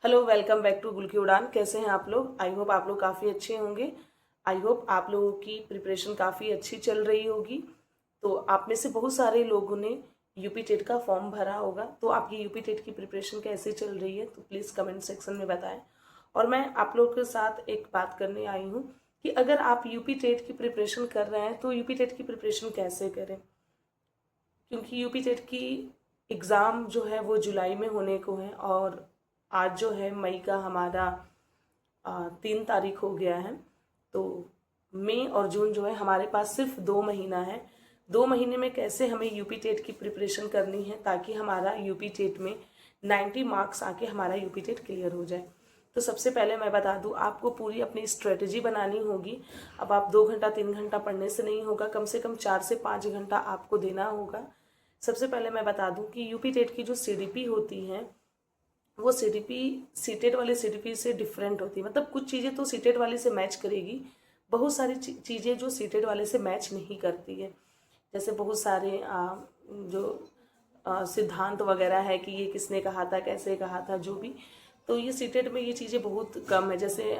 Hello, welcome back to गुल की उड़ान। कैसे हैं आप लोग? आई होप आप लोग काफ़ी अच्छे होंगे। आई होप आप लोगों की प्रिपरेशन काफ़ी अच्छी चल रही होगी। तो आप में से बहुत सारे लोगों ने यूपी टेट का फॉर्म भरा होगा। तो आपकी यूपी टेट की प्रिपरेशन कैसे चल रही है तो प्लीज़ कमेंट सेक्शन में बताएं। और मैं आप लोगों के साथ एक बात करने आई हूँ कि अगर आप यूपी टेट की प्रिपरेशन कर रहे हैं तो यूपी टेट की प्रिपरेशन कैसे करें, क्योंकि यूपी टेट की एग्ज़ाम जो है वो जुलाई में होने को है और आज जो है मई का हमारा 3 तारीख हो गया है। तो मई और जून जो है हमारे पास सिर्फ 2 महीना है। 2 महीने में कैसे हमें यूपी टेट की प्रिपरेशन करनी है ताकि हमारा यूपी टेट में 90 मार्क्स आके हमारा यूपी टेट क्लियर हो जाए। तो सबसे पहले मैं बता दूं, आपको पूरी अपनी स्ट्रेटजी बनानी होगी। अब आप 2 घंटा 3 घंटा पढ़ने से नहीं होगा, कम से कम 4 से 5 घंटा आपको देना होगा। सबसे पहले मैं बता दूं कि यूपी टेट की जो सीडीपी होती है वो सीडीपी सीटेट वाले सीडीपी से डिफरेंट होती है। मतलब कुछ चीज़ें तो सीटेट वाले से मैच करेगी, बहुत सारी चीज़ें जो सीटेट वाले से मैच नहीं करती है। जैसे बहुत सारे जो सिद्धांत वगैरह है कि ये किसने कहा था, कैसे कहा था, जो भी। तो ये सीटेट में ये चीज़ें बहुत कम है। जैसे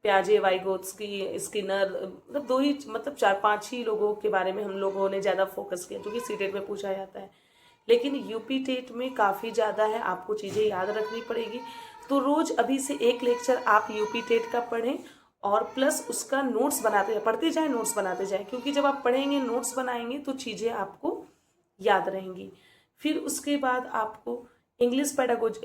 प्याजे, वाइगोत्स्की, स्किनर, मतलब दो ही, मतलब 4-5 ही लोगों के बारे में हम लोगों ने ज़्यादा फोकस किया जो कि सीटेट में पूछा जाता है। लेकिन यूपी टेट में काफ़ी ज़्यादा है, आपको चीज़ें याद रखनी पड़ेगी। तो रोज़ अभी से एक लेक्चर आप यूपी टेट का पढ़ें और प्लस उसका नोट्स बनाते जाए, पढ़ते जाए, नोट्स बनाते जाए, क्योंकि जब आप पढ़ेंगे, नोट्स बनाएंगे तो चीज़ें आपको याद रहेंगी। फिर उसके बाद आपको इंग्लिश पेडागोजी,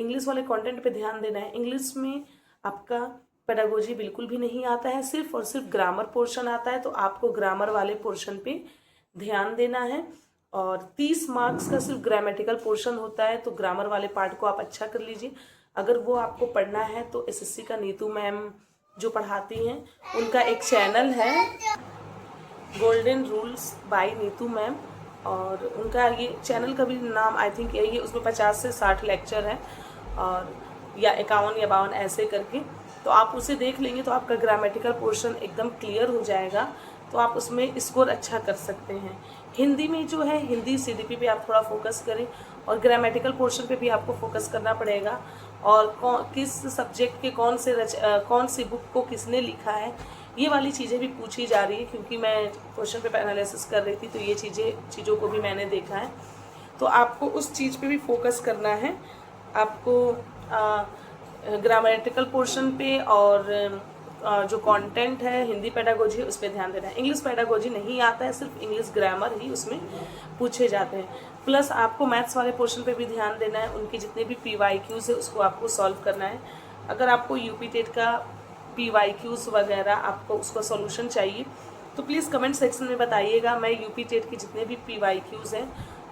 इंग्लिश वाले कंटेंट पे ध्यान देना है। इंग्लिश में आपका पेडागोजी बिल्कुल भी नहीं आता है, सिर्फ और सिर्फ ग्रामर पोर्शन आता है। तो आपको ग्रामर वाले पोर्शन पे ध्यान देना है। और 30 मार्क्स का सिर्फ ग्रामेटिकल पोर्शन होता है, तो ग्रामर वाले पार्ट को आप अच्छा कर लीजिए। अगर वो आपको पढ़ना है तो एसएससी का नीतू मैम जो पढ़ाती हैं उनका एक चैनल है, golden rules by Neetu ma'am, और उनका ये चैनल का भी नाम आई थिंक यही है। उसमें 50 से 60 लेक्चर है, और या 51 या 52 ऐसे करके। तो आप उसे देख लेंगे तो आपका ग्रामेटिकल पोर्शन एकदम क्लियर हो जाएगा, तो आप उसमें स्कोर अच्छा कर सकते हैं। हिंदी में जो है, हिंदी सीडीपी पे आप थोड़ा फोकस करें और ग्रामेटिकल पोर्शन पे भी आपको फोकस करना पड़ेगा। और किस सब्जेक्ट के कौन सी बुक को किसने लिखा है, ये वाली चीज़ें भी पूछी जा रही है, क्योंकि मैं क्वेश्चन पेपर एनालिसिस कर रही थी तो ये चीज़ों को भी मैंने देखा है। तो आपको उस चीज़ पे भी फोकस करना है। आपको ग्रामेटिकल पोर्शन पे और जो कंटेंट है हिंदी पेडागोजी उस पर ध्यान देना है। इंग्लिश पेडागोजी नहीं आता है, सिर्फ इंग्लिश ग्रामर ही उसमें पूछे जाते हैं। प्लस आपको मैथ्स वाले पोर्शन पे भी ध्यान देना है। उनकी जितने भी PYQs है उसको आपको सॉल्व करना है। अगर आपको यूपी टेट का PYQs वगैरह आपको उसका सॉल्यूशन चाहिए तो प्लीज़ कमेंट सेक्शन में बताइएगा। मैं यूपी टेट के जितने भी PYQs हैं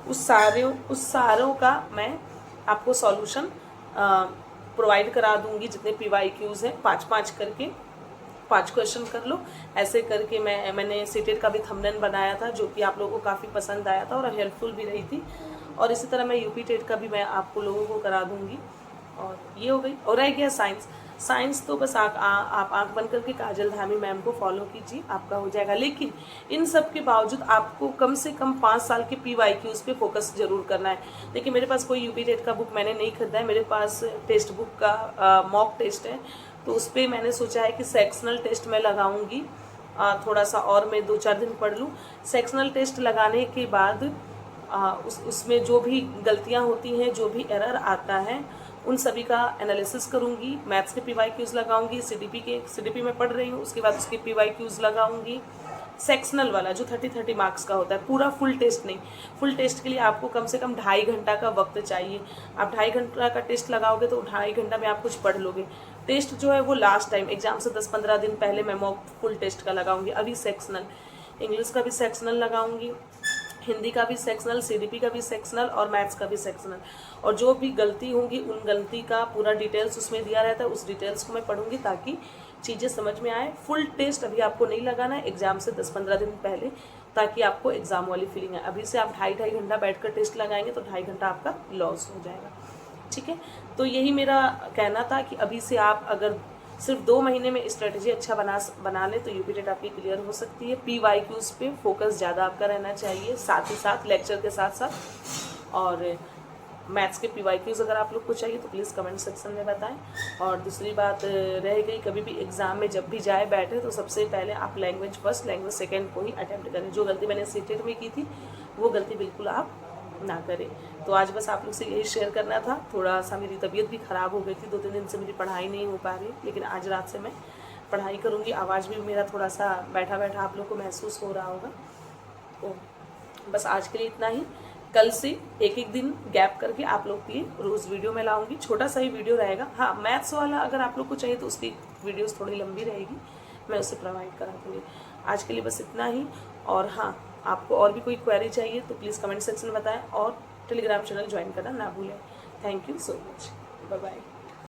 उस सारों का मैं आपको सॉल्यूशन प्रोवाइड करा दूंगी। जितने PYQs हैं 5-5 करके 5 क्वेश्चन कर लो, ऐसे करके मैंने सीटेट का भी थंबनेल बनाया था जो कि आप लोगों को काफ़ी पसंद आया था और हेल्पफुल भी रही थी। और इसी तरह मैं यूपी टेट का भी मैं आपको लोगों को करा दूंगी। और ये हो गई। और रह गया साइंस तो बस आप आंख बंद करके काजल धामी मैम को फॉलो कीजिए, आपका हो जाएगा। लेकिन इन सब के बावजूद आपको कम से कम 5 साल के PYQs पे फोकस जरूर करना है। देखिए, मेरे पास कोई यूपी टेट का बुक मैंने नहीं खरीदा है, मेरे पास टेक्स्ट बुक का मॉक टेस्ट है। तो उस पर मैंने सोचा है कि सेक्शनल टेस्ट मैं लगाऊंगी, थोड़ा सा और मैं 2-4 दिन पढ़ लूँ। सेक्शनल टेस्ट लगाने के बाद उसमें जो भी गलतियाँ होती हैं, जो भी एरर आता है, उन सभी का एनालिसिस करूंगी। मैथ्स के PYQs लगाऊंगी, सीडीपी में पढ़ रही हूँ, उसके बाद उसके PYQs लगाऊंगी। सेक्शनल वाला जो 30 मार्क्स का होता है, पूरा फुल टेस्ट नहीं। फुल टेस्ट के लिए आपको कम से कम 2.5 घंटा का वक्त चाहिए। आप 2.5 घंटा का टेस्ट लगाओगे तो 2.5 घंटा में आप कुछ पढ़ लोगे। टेस्ट जो है वो लास्ट टाइम एग्जाम से 10-15 दिन पहले मैं मॉक फुल टेस्ट का लगाऊंगी। अभी सेक्शनल, इंग्लिश का भी सेक्शनल लगाऊंगी, हिंदी का भी सेक्शनल, सीडीपी का भी सेक्शनल और मैथ्स का भी सेक्शनल। और जो भी गलती होंगी उन गलती का पूरा डिटेल्स उसमें दिया रहता है, उस डिटेल्स को मैं पढ़ूंगी ताकि चीज़ें समझ में आए। फुल टेस्ट अभी आपको नहीं लगाना है, एग्जाम से 10-15 दिन पहले, ताकि आपको एग्जाम वाली फीलिंग है। अभी से आप 2.5 घंटा बैठकर टेस्ट लगाएंगे तो 2.5 घंटा आपका लॉस हो जाएगा। ठीक है, तो यही मेरा कहना था कि अभी से आप अगर सिर्फ 2 महीने में स्ट्रेटजी अच्छा बना ले तो यूपी टेट आपकी क्लियर हो सकती है। PYQs पे फोकस ज़्यादा आपका रहना चाहिए, साथ ही साथ लेक्चर के साथ साथ। और मैथ्स के PYQs अगर आप लोग को चाहिए तो प्लीज़ कमेंट सेक्शन में बताएं। और दूसरी बात रह गई, कभी भी एग्ज़ाम में जब भी जाए बैठे तो सबसे पहले आप लैंग्वेज फर्स्ट लैंग्वेज सेकंड को ही अटैम्प्ट करें। जो गलती मैंने सीटेट में की थी वो गलती बिल्कुल आप ना करें। तो आज बस आप लोग से यही शेयर करना था। थोड़ा सा मेरी तबीयत भी ख़राब हो गई थी, 2-3 दिन से मेरी पढ़ाई नहीं हो पा रही, लेकिन आज रात से मैं पढ़ाई करूँगी। आवाज़ भी मेरा थोड़ा सा बैठा बैठा आप लोग को महसूस हो रहा होगा। तो बस आज के लिए इतना ही। कल से एक एक दिन गैप करके आप लोग के लिए रोज़ वीडियो मैं लाऊंगी। छोटा सा ही वीडियो रहेगा। हाँ, मैथ्स वाला अगर आप लोग को चाहिए तो उसकी वीडियोस थोड़ी लंबी रहेगी, मैं उसे प्रोवाइड करा दूँगी। आज के लिए बस इतना ही। और हाँ, आपको और भी कोई क्वेरी चाहिए तो प्लीज़ कमेंट सेक्शन में बताएं और टेलीग्राम चैनल ज्वाइन करना ना भूलें। Thank you so much. Bye bye.